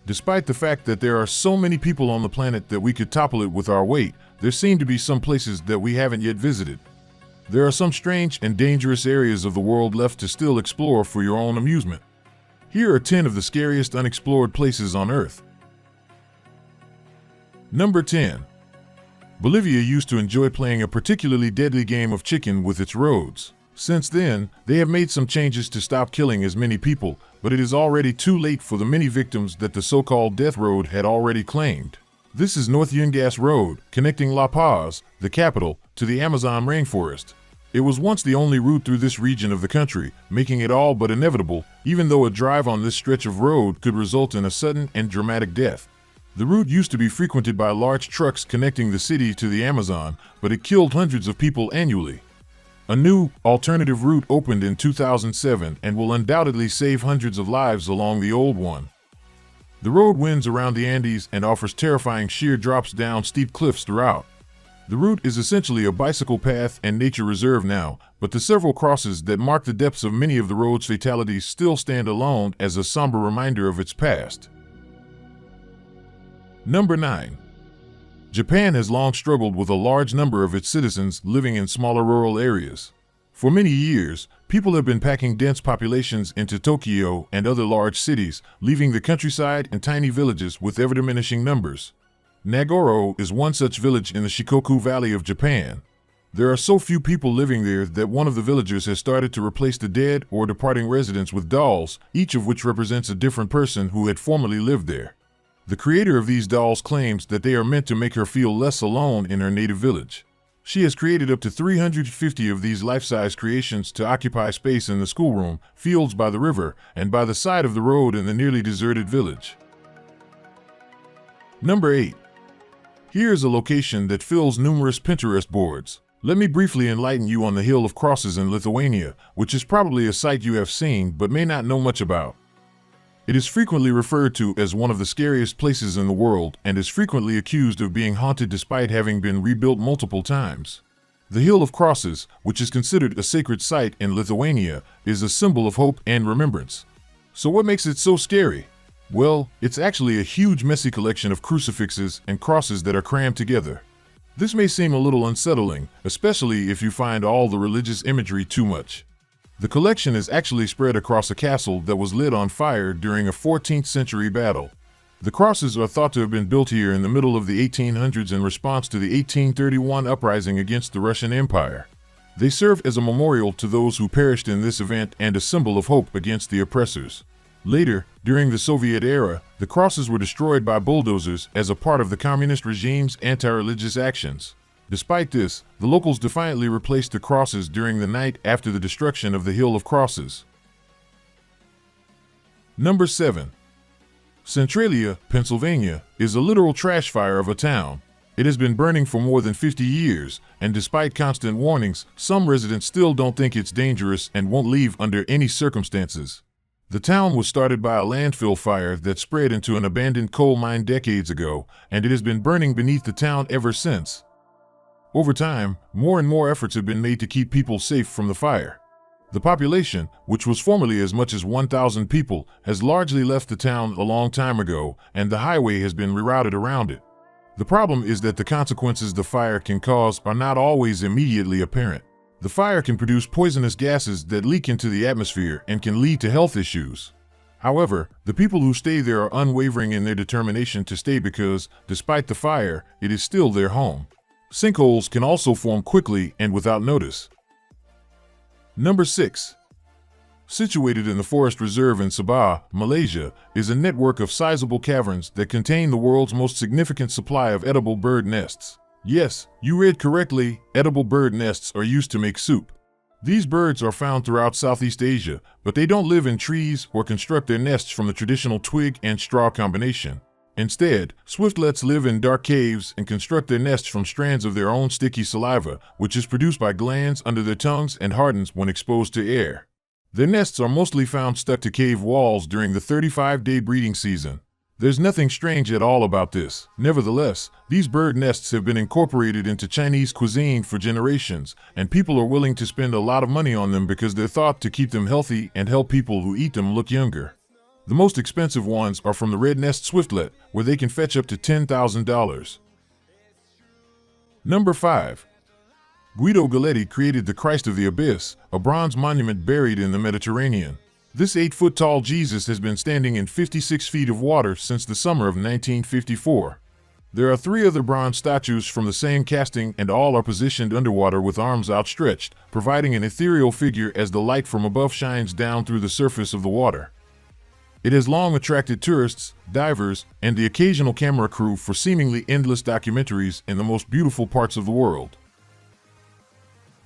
Despite the fact that there are so many people on the planet that we could topple it with our weight, there seem to be some places that we haven't yet visited. There are some strange and dangerous areas of the world left to still explore for your own amusement. Here are 10 of the scariest unexplored places on Earth. Number 10. Bolivia used to enjoy playing a particularly deadly game of chicken with its roads. Since then, they have made some changes to stop killing as many people, but it is already too late for the many victims that the so-called Death Road had already claimed. This is North Yungas Road, connecting La Paz, the capital, to the Amazon rainforest. It was once the only route through this region of the country, making it all but inevitable, even though a drive on this stretch of road could result in a sudden and dramatic death. The route used to be frequented by large trucks connecting the city to the Amazon, but it killed hundreds of people annually. A new, alternative route opened in 2007 and will undoubtedly save hundreds of lives along the old one. The road winds around the Andes and offers terrifying sheer drops down steep cliffs throughout. The route is essentially a bicycle path and nature reserve now, but the several crosses that mark the depths of many of the road's fatalities still stand alone as a somber reminder of its past. Number 9. Japan has long struggled with a large number of its citizens living in smaller rural areas. For many years, people have been packing dense populations into Tokyo and other large cities, leaving the countryside and tiny villages with ever-diminishing numbers. Nagoro is one such village in the Shikoku Valley of Japan. There are so few people living there that one of the villagers has started to replace the dead or departing residents with dolls, each of which represents a different person who had formerly lived there. The creator of these dolls claims that they are meant to make her feel less alone in her native village. She has created up to 350 of these life-size creations to occupy space in the schoolroom, fields by the river, and by the side of the road in the nearly deserted village. Number 8. Here is a location that fills numerous Pinterest boards. Let me briefly enlighten you on the Hill of Crosses in Lithuania, which is probably a site you have seen but may not know much about. It is frequently referred to as one of the scariest places in the world and is frequently accused of being haunted despite having been rebuilt multiple times. The Hill of Crosses, which is considered a sacred site in Lithuania, is a symbol of hope and remembrance. So what makes it so scary? Well, it's actually a huge messy collection of crucifixes and crosses that are crammed together. This may seem a little unsettling, especially if you find all the religious imagery too much. The collection is actually spread across a castle that was lit on fire during a 14th century battle. The crosses are thought to have been built here in the middle of the 1800s in response to the 1831 uprising against the Russian Empire. They serve as a memorial to those who perished in this event and a symbol of hope against the oppressors. Later, during the Soviet era, the crosses were destroyed by bulldozers as a part of the communist regime's anti-religious actions. Despite this, the locals defiantly replaced the crosses during the night after the destruction of the Hill of Crosses. Number 7. Centralia, Pennsylvania, is a literal trash fire of a town. It has been burning for more than 50 years, and despite constant warnings, some residents still don't think it's dangerous and won't leave under any circumstances. The town was started by a landfill fire that spread into an abandoned coal mine decades ago, and it has been burning beneath the town ever since. Over time, more and more efforts have been made to keep people safe from the fire. The population, which was formerly as much as 1,000 people, has largely left the town a long time ago, and the highway has been rerouted around it. The problem is that the consequences the fire can cause are not always immediately apparent. The fire can produce poisonous gases that leak into the atmosphere and can lead to health issues. However, the people who stay there are unwavering in their determination to stay because, despite the fire, it is still their home. Sinkholes can also form quickly and without notice. Number 6. Situated in the forest reserve in Sabah, Malaysia, is a network of sizable caverns that contain the world's most significant supply of edible bird nests. Yes, you read correctly, edible bird nests are used to make soup. These birds are found throughout Southeast Asia, but they don't live in trees or construct their nests from the traditional twig and straw combination. Instead, swiftlets live in dark caves and construct their nests from strands of their own sticky saliva, which is produced by glands under their tongues and hardens when exposed to air. Their nests are mostly found stuck to cave walls during the 35-day breeding season. There's nothing strange at all about this. Nevertheless, these bird nests have been incorporated into Chinese cuisine for generations, and people are willing to spend a lot of money on them because they're thought to keep them healthy and help people who eat them look younger. The most expensive ones are from the Red Nest Swiftlet, where they can fetch up to $10,000. Number 5. Guido Galletti created the Christ of the Abyss, a bronze monument buried in the Mediterranean. This 8-foot-tall Jesus has been standing in 56 feet of water since the summer of 1954. There are 3 other bronze statues from the same casting, and all are positioned underwater with arms outstretched, providing an ethereal figure as the light from above shines down through the surface of the water. It has long attracted tourists, divers, and the occasional camera crew for seemingly endless documentaries in the most beautiful parts of the world.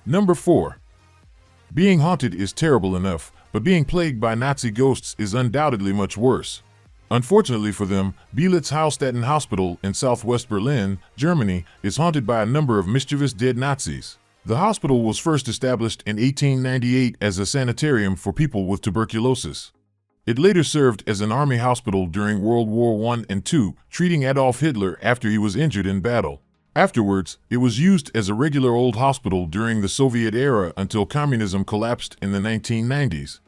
Number 4. Being haunted is terrible enough, but being plagued by Nazi ghosts is undoubtedly much worse. Unfortunately for them, Staten Staten Hospital in southwest Berlin, Germany, is haunted by a number of mischievous dead Nazis. The hospital was first established in 1898 as a sanitarium for people with tuberculosis. It later served as an army hospital during World War I and II, treating Adolf Hitler after he was injured in battle. Afterwards, it was used as a regular old hospital during the Soviet era until communism collapsed in the 1990s.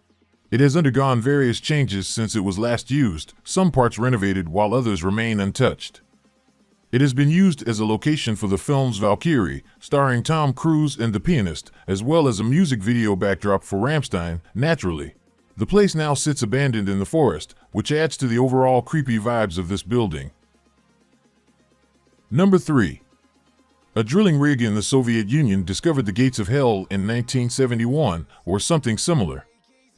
It has undergone various changes since it was last used, some parts renovated while others remain untouched. It has been used as a location for the films Valkyrie, starring Tom Cruise and The Pianist, as well as a music video backdrop for Rammstein, Naturally. The place now sits abandoned in the forest, which adds to the overall creepy vibes of this building. Number 3. A drilling rig in the Soviet Union discovered the gates of hell in 1971, or something similar.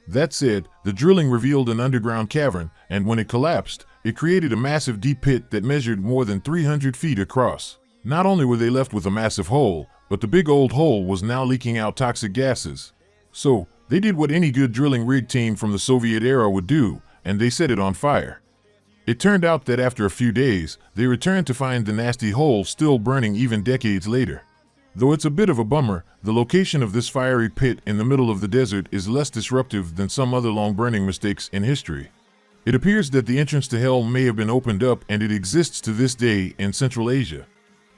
That said, the drilling revealed an underground cavern, and when it collapsed, it created a massive deep pit that measured more than 300 feet across. Not only were they left with a massive hole, but the big old hole was now leaking out toxic gases. So, they did what any good drilling rig team from the Soviet era would do, and they set it on fire. It turned out that after a few days, they returned to find the nasty hole still burning even decades later. Though it's a bit of a bummer, the location of this fiery pit in the middle of the desert is less disruptive than some other long-burning mistakes in history. It appears that the entrance to hell may have been opened up, and it exists to this day in Central Asia.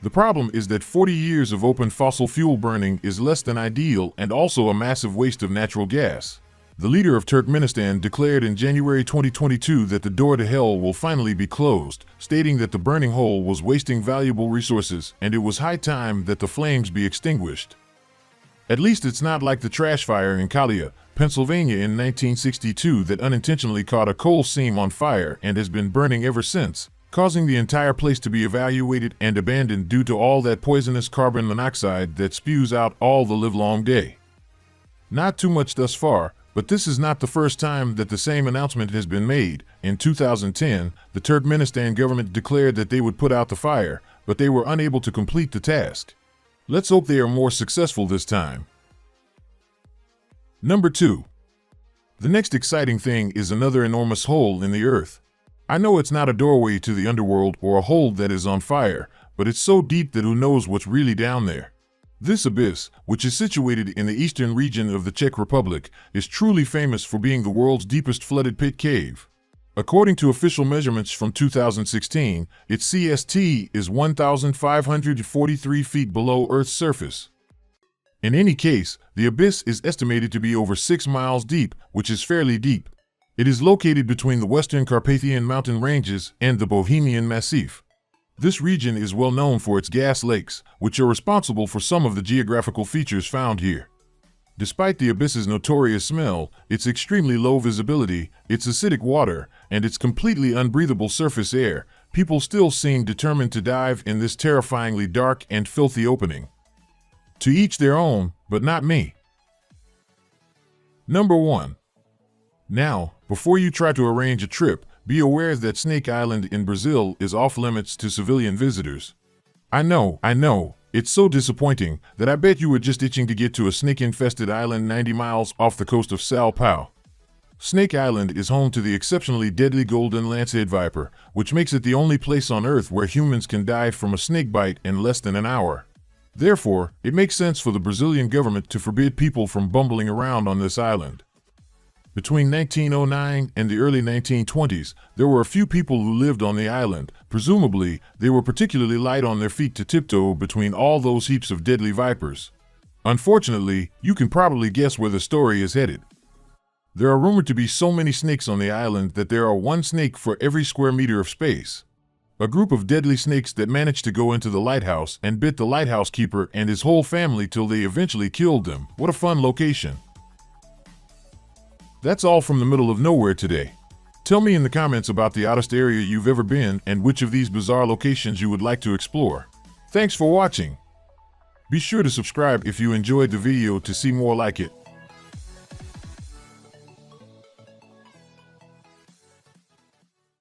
The problem is that 40 years of open fossil fuel burning is less than ideal and also a massive waste of natural gas. The leader of Turkmenistan declared in January 2022 that the door to hell will finally be closed, stating that the burning hole was wasting valuable resources and it was high time that the flames be extinguished. At least it's not like the trash fire in Kalia, Pennsylvania in 1962 that unintentionally caught a coal seam on fire and has been burning ever since, causing the entire place to be evacuated and abandoned due to all that poisonous carbon monoxide that spews out all the livelong day. Not too much thus far, but this is not the first time that the same announcement has been made. In 2010, the Turkmenistan government declared that they would put out the fire, but they were unable to complete the task. Let's hope they are more successful this time. Number 2. The next exciting thing is another enormous hole in the earth. I know it's not a doorway to the underworld or a hole that is on fire, but it's so deep that who knows what's really down there. This abyss, which is situated in the eastern region of the Czech Republic, is truly famous for being the world's deepest flooded pit cave. According to official measurements from 2016, its CST is 1,543 feet below Earth's surface. In any case, the abyss is estimated to be over 6 miles deep, which is fairly deep. It is located between the Western Carpathian mountain ranges and the Bohemian Massif. This region is well known for its gas lakes, which are responsible for some of the geographical features found here. Despite the abyss's notorious smell, its extremely low visibility, its acidic water, and its completely unbreathable surface air, people still seem determined to dive in this terrifyingly dark and filthy opening. To each their own, but not me. Number 1. Now, before you try to arrange a trip, be aware that Snake Island in Brazil is off-limits to civilian visitors. I know, it's so disappointing that I bet you were just itching to get to a snake-infested island 90 miles off the coast of Sao Paulo. Snake Island is home to the exceptionally deadly golden lancehead viper, which makes it the only place on Earth where humans can die from a snake bite in less than an hour. Therefore, it makes sense for the Brazilian government to forbid people from bumbling around on this island. Between 1909 and the early 1920s, there were a few people who lived on the island. Presumably, they were particularly light on their feet to tiptoe between all those heaps of deadly vipers. Unfortunately, you can probably guess where the story is headed. There are rumored to be so many snakes on the island that there are one snake for every square meter of space. A group of deadly snakes that managed to go into the lighthouse and bit the lighthouse keeper and his whole family till they eventually killed them. What a fun location. That's all from the middle of nowhere today. Tell me in the comments about the oddest area you've ever been and which of these bizarre locations you would like to explore. Thanks for watching. Be sure to subscribe if you enjoyed the video to see more like it.